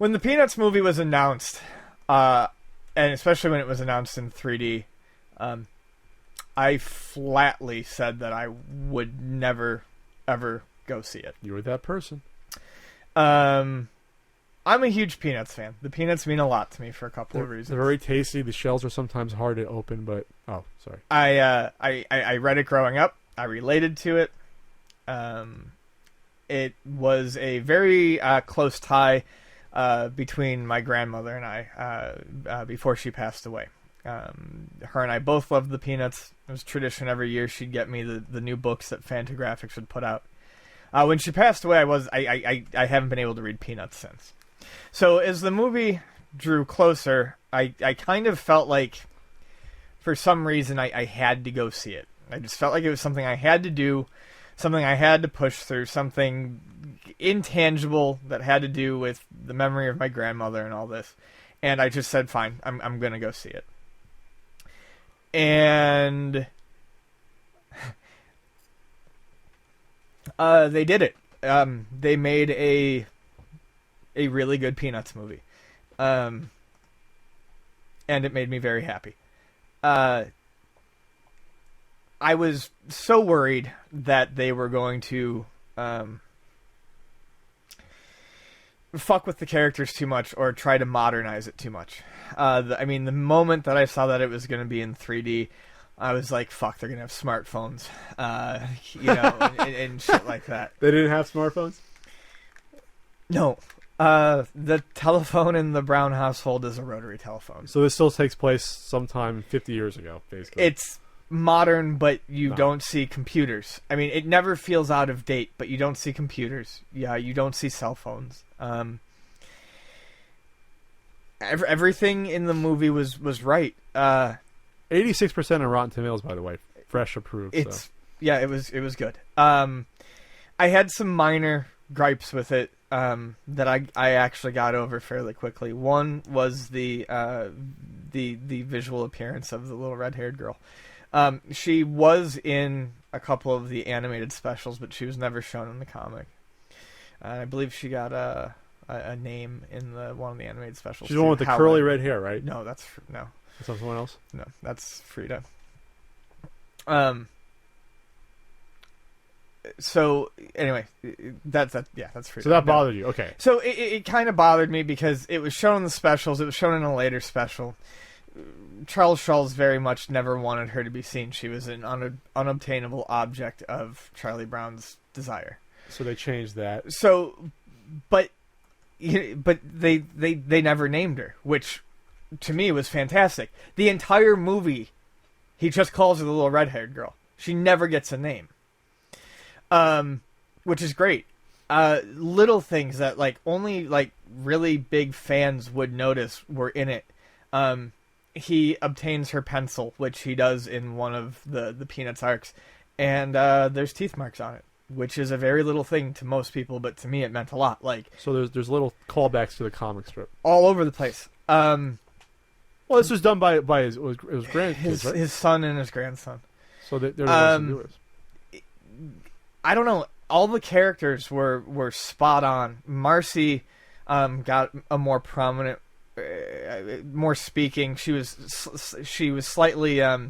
When the Peanuts movie was announced, and especially when it was announced in 3D, I flatly said that I would never, ever go see it. You were that person. I'm a huge Peanuts fan. The Peanuts mean a lot to me for a couple of reasons. They're very tasty. The shells are sometimes hard to open, but... Oh, sorry. I read it growing up. I related to it. It was a very close tie between my grandmother and I before she passed away. Her and I both loved the Peanuts. It was tradition every year she'd get me the new books that Fantagraphics would put out. When she passed away, I haven't been able to read Peanuts since. So as the movie drew closer, I kind of felt like, for some reason, I had to go see it. I just felt like it was something I had to do, something I had to push through, something intangible that had to do with the memory of my grandmother and all this. And I just said, fine, I'm going to go see it. And they did it. They made a really good Peanuts movie. And it made me very happy. I was so worried that they were going to fuck with the characters too much or try to modernize it too much. The moment that I saw that it was going to be in 3D, I was like, fuck, they're going to have smartphones, and shit like that. They didn't have smartphones? No. The telephone in the Brown household is a rotary telephone. So this still takes place sometime 50 years ago, basically. It's modern, but you don't see computers. I mean, it never feels out of date, but you don't see computers. Yeah, you don't see cell phones. Everything in the movie was right. 86% on Rotten Tomatoes, by the way, fresh approved. It was good. I had some minor gripes with it that I actually got over fairly quickly. One was the visual appearance of the little red-haired girl. She was in a couple of the animated specials, but she was never shown in the comic. I believe she got a name in one of the animated specials. She's the one with the curly red hair, right? No, that's no. That's not someone else? No, that's Frida. So anyway, that's Frida. So that bothered you, okay? So it kind of bothered me because it was shown in the specials. It was shown in a later special. Charles Schulz very much never wanted her to be seen. She was an unobtainable object of Charlie Brown's desire. So they changed that. So, but they never named her, which to me was fantastic. The entire movie, he just calls her the little red-haired girl. She never gets a name, which is great. Little things that only really big fans would notice were in it. He obtains her pencil, which he does in one of the Peanuts arcs, and there's teeth marks on it, which is a very little thing to most people, but to me it meant a lot. So there's little callbacks to the comic strip all over the place. Well, this was done by his grandkids, right? His son and his grandson. So they're some viewers. I don't know. All the characters were spot on. Marcy got a more prominent, more speaking. She was slightly I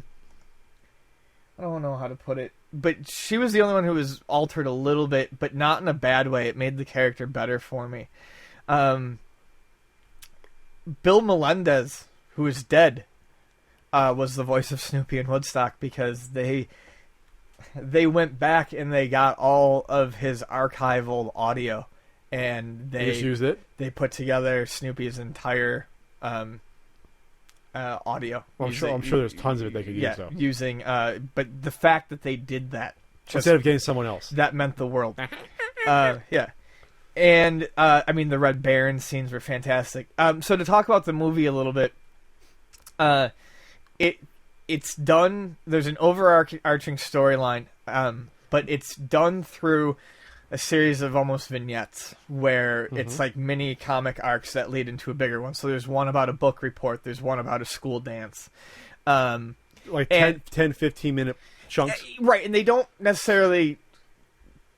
don't know how to put it, but she was the only one who was altered a little bit, but not in a bad way. It made the character better for me. Bill Melendez, who is dead, was the voice of Snoopy in Woodstock because they went back and they got all of his archival audio and they just used it. They put together Snoopy's entire audio. Well, I'm sure there's tons of it they could use. Though. Using but the fact that they did that instead of getting someone else, that meant the world. Yeah. And the Red Baron scenes were fantastic. So to talk about the movie a little bit, it's done. There's an overarching storyline, but it's done through a series of almost vignettes where it's like mini comic arcs that lead into a bigger one. So there's one about a book report. There's one about a school dance. Like 10, 15 minute chunks. Right, and they don't necessarily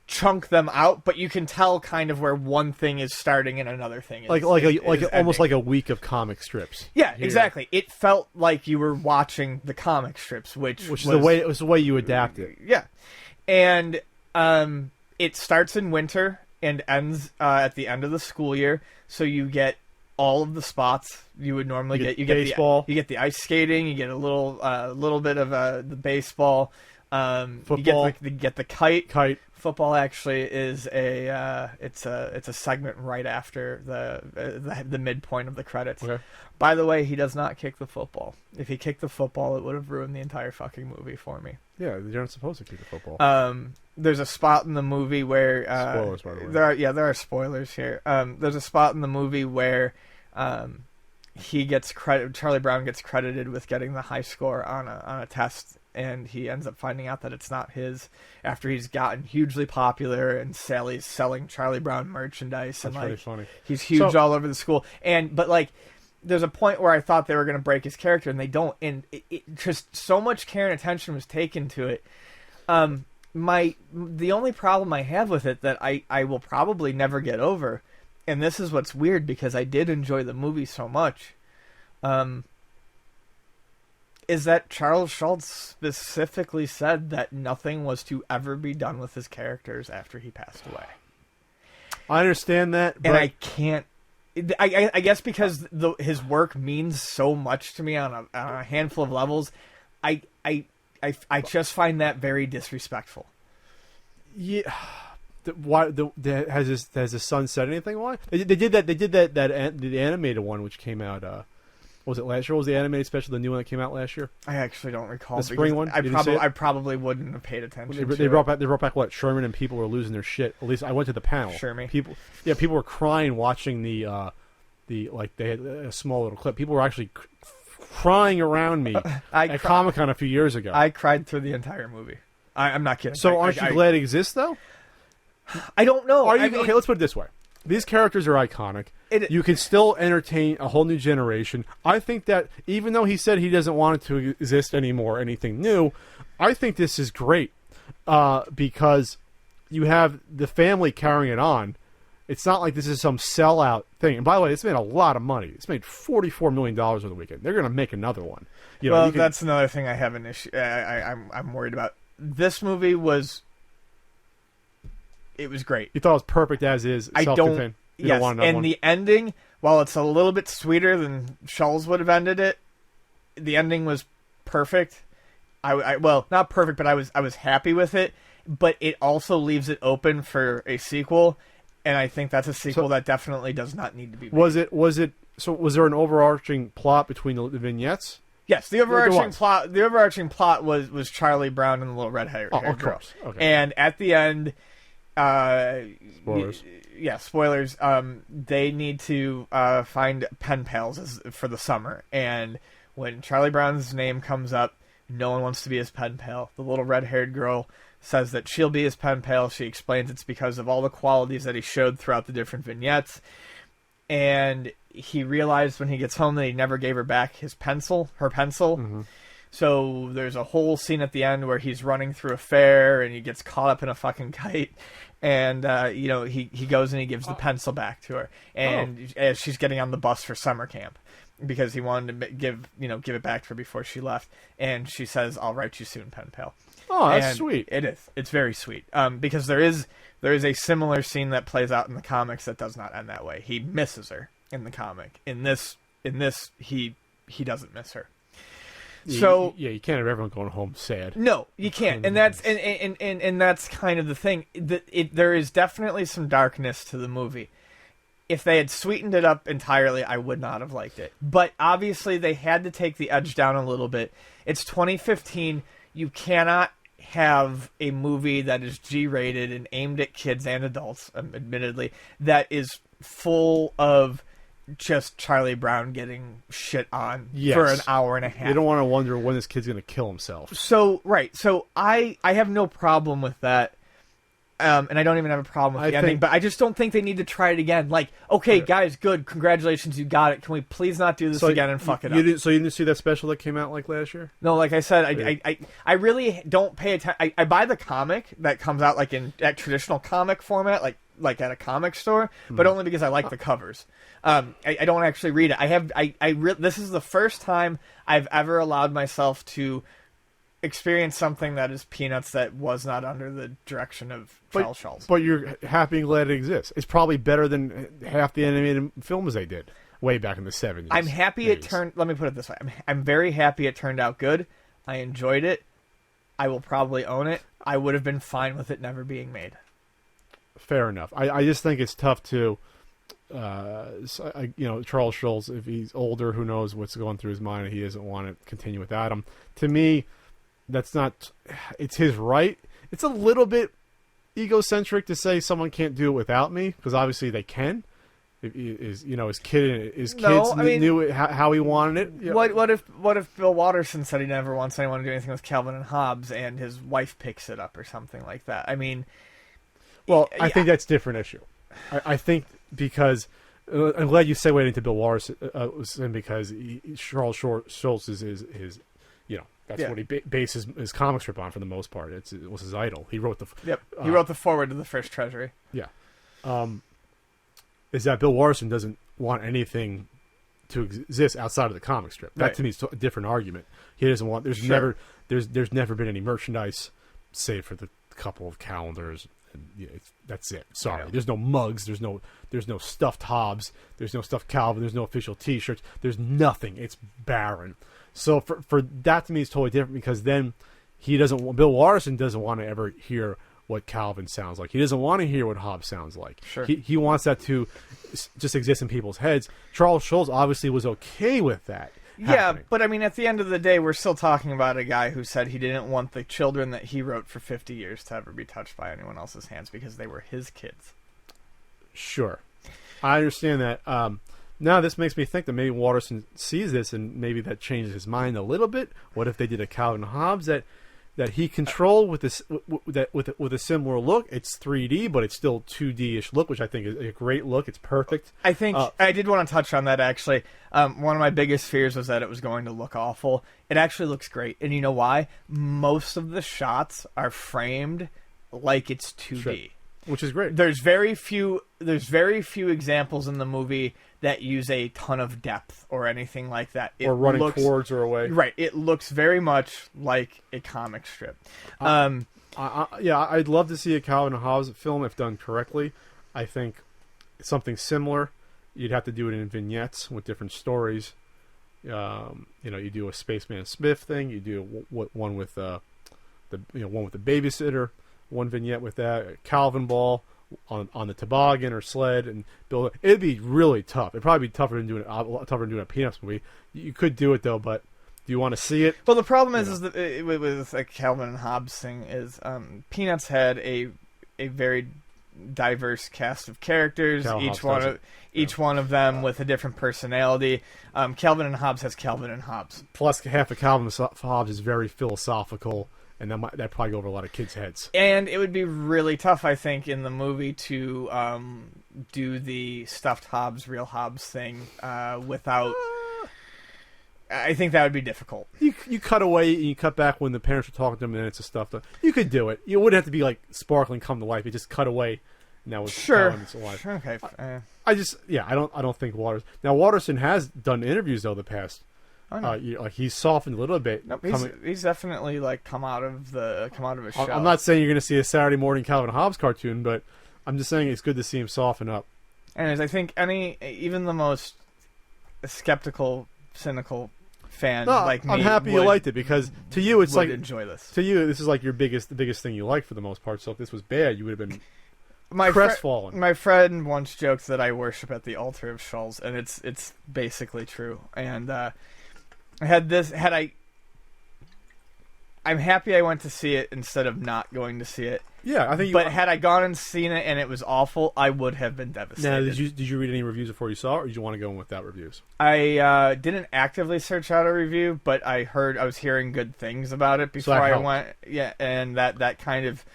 chunk them out, but you can tell kind of where one thing is starting and another thing is almost ending. like a week of comic strips. Yeah, here. exactly. It felt like you were watching the comic strips, which is the way it was the way you adapt it. Yeah, and it starts in winter and ends at the end of the school year, so you get all of the spots you would normally get. You get baseball. You get the ice skating. You get a little bit of the baseball. Football. You get the kite. Kite. Football actually is it's a segment right after the midpoint of the credits. Okay. By the way, he does not kick the football. If he kicked the football, it would have ruined the entire fucking movie for me. Yeah, you're not supposed to kick the football. There's a spot in the movie where spoilers, by the way. There are spoilers here. There's a spot in the movie where he gets Charlie Brown gets credited with getting the high score on a test, and he ends up finding out that it's not his after he's gotten hugely popular and Sally's selling Charlie Brown merchandise. That's and really funny. He's huge all over the school. But there's a point where I thought they were going to break his character, and they don't. And it just so much care and attention was taken to it. The only problem I have with it that I will probably never get over, and this is what's weird because I did enjoy the movie so much, is that Charles Schultz specifically said that nothing was to ever be done with his characters after he passed away. I understand that, but and I can't. I guess because his work means so much to me on a handful of levels, I just find that very disrespectful. Yeah. Why has his son said anything? Why they did that? They did that the animated one which came out. Was it last year? What was the animated special? The new one that came out last year? I actually don't recall. The spring one. I probably wouldn't have paid attention. They brought back what? Sherman and people were losing their shit. At least I went to the panel. Sherman. People were crying watching they had a small little clip. People were actually crying around me at Comic-Con a few years ago. I cried through the entire movie. I'm not kidding. So aren't you glad it exists though? I don't know. Okay, let's put it this way. These characters are iconic. You can still entertain a whole new generation. I think that even though he said he doesn't want it to exist anymore, anything new, I think this is great because you have the family carrying it on. It's not like this is some sellout thing. And by the way, it's made a lot of money. It's made $44 million over the weekend. They're going to make another one. That's another thing I have an issue. I'm worried about. This movie was great. You thought it was perfect as is. Self-contained. Yes, and the ending, while it's a little bit sweeter than Schultz would have ended it, the ending was perfect. Well, not perfect, but I was happy with it. But it also leaves it open for a sequel, and I think that's a sequel that definitely does not need to be made. Was there an overarching plot between the vignettes? Yes, the overarching plot was Charlie Brown and the little red-haired girl. Of course. Okay. And at the end, spoilers. Spoilers. They need to find pen pals for the summer, and when Charlie Brown's name comes up, no one wants to be his pen pal. The little red-haired girl says that she'll be his pen pal. She explains it's because of all the qualities that he showed throughout the different vignettes, and he realized when he gets home that he never gave her back her pencil. Mm-hmm. So there's a whole scene at the end where he's running through a fair and he gets caught up in a fucking kite, and he goes and he gives the pencil back to her, and as she's getting on the bus for summer camp, because he wanted to give it back to her before she left, and she says, "I'll write you soon, pen pal." Oh, that's sweet. It is. It's very sweet. Because there is a similar scene that plays out in the comics that does not end that way. He misses her in the comic. In this, he doesn't miss her. So you can't have everyone going home sad. No, you can't, and that's and that's kind of the thing. There is definitely some darkness to the movie. If they had sweetened it up entirely, I would not have liked it. But obviously, they had to take the edge down a little bit. It's 2015. You cannot have a movie that is G-rated and aimed at kids and adults, admittedly, that is full of just Charlie Brown getting shit on for an hour and a half. You don't want to wonder when this kid's going to kill himself. So I have no problem with that. And I don't even have a problem with the ending, but I just don't think they need to try it again. Like, okay, guys, good, congratulations, you got it. Can we please not do this again and fuck it up? So you didn't see that special that came out like last year? No, like I said, I really don't pay attention. I buy the comic that comes out like at traditional comic format, like at a comic store, but only because I like the covers. I don't actually read it. This is the first time I've ever allowed myself to experience something that is Peanuts that was not under the direction of Charles Schulz. But you're happy and glad it exists. It's probably better than half the animated films they did way back in the 70s. I'm happy it turned... Let me put it this way. I'm very happy it turned out good. I enjoyed it. I will probably own it. I would have been fine with it never being made. Fair enough. I just think it's tough to... Charles Schulz, if he's older, who knows what's going through his mind, and he doesn't want to continue without him. To me... That's not... It's his right. It's a little bit egocentric to say someone can't do it without me, because obviously they can. His kids knew how he wanted it. What if Bill Watterson said he never wants anyone to do anything with Calvin and Hobbes, and his wife picks it up or something like that? I mean... Well, I think that's a different issue. I think because... I'm glad you segued into Bill Watterson, because Charles Schulz is his that's what he bases his comic strip on for the most part. It was his idol. He wrote he wrote the foreword to the first Treasury. Yeah. Is that Bill Watterson doesn't want anything to exist outside of the comic strip. That to me is a different argument. He doesn't want... There's never been any merchandise, save for the couple of calendars. And, that's it. Sorry. Yeah. There's no mugs. There's no stuffed Hobbes. There's no stuffed Calvin. There's no official T-shirts. There's nothing. It's barren. So for that to me is totally different, because then Bill Watterson doesn't want to ever hear what Calvin sounds like. He doesn't want to hear what Hobbes sounds like. Sure. He wants that to just exist in people's heads. Charles Schulz obviously was okay with that. Yeah, but I mean, at the end of the day, we're still talking about a guy who said he didn't want the children that he wrote for 50 years to ever be touched by anyone else's hands because they were his kids. Sure. I understand that. Now this makes me think that maybe Watterson sees this and maybe that changes his mind a little bit. What if they did a Calvin Hobbes that he controlled with this with a similar look? It's 3D, but it's still 2D-ish look, which I think is a great look. It's perfect. I think I did want to touch on that actually. One of my biggest fears was that it was going to look awful. It actually looks great, and you know why? Most of the shots are framed like it's 2D. Sure. Which is great. There's very few examples in the movie that use a ton of depth or anything like that. Or running towards or away. Right. It looks very much like a comic strip. I'd love to see a Calvin and Hobbes film if done correctly. I think something similar. You'd have to do it in vignettes with different stories. You do a Spaceman Smith thing. You do one with the babysitter. One vignette with that, a Calvin ball on the toboggan or sled, and build. It'd be really tough. It'd probably be tougher than doing a Peanuts movie. You could do it though, but do you want to see it? Well, the problem is that with a Calvin and Hobbes thing is Peanuts had a very diverse cast of characters. Each one of them with a different personality. Calvin and Hobbes has Calvin and Hobbes. Plus, half of Calvin and Hobbes is very philosophical. And that probably go over a lot of kids' heads. And it would be really tough, I think, in the movie to do the stuffed Hobbes, real Hobbes thing without... I think that would be difficult. You cut away, and you cut back when the parents are talking to them, and then it's a stuffed... You could do it. You wouldn't have to be like sparkling come to life. You just cut away. Now it's sure. Okay. I don't think Watterson has done interviews though the past. He's softened a little bit. Nope, he's definitely come out of his shell. I'm not saying you're going to see a Saturday morning Calvin Hobbes cartoon, but I'm just saying it's good to see him soften up. Anyways, I think even the most skeptical, cynical fan like me, I'm happy you liked it, because to you it's like enjoy this. To you, this is like the biggest thing you like for the most part. So if this was bad, you would have been crestfallen. My friend once joked that I worship at the altar of Schulz, and it's basically true. And I'm happy I went to see it instead of not going to see it. Yeah, I think. But had I gone and seen it and it was awful, I would have been devastated. Now, did you read any reviews before you saw it, or did you want to go in without reviews? I didn't actively search out a review, but I was hearing good things about it before I went. Yeah, and that kind of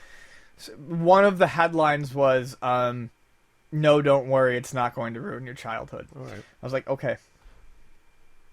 One of the headlines was, "No, don't worry, it's not going to ruin your childhood." All right. I was like, okay,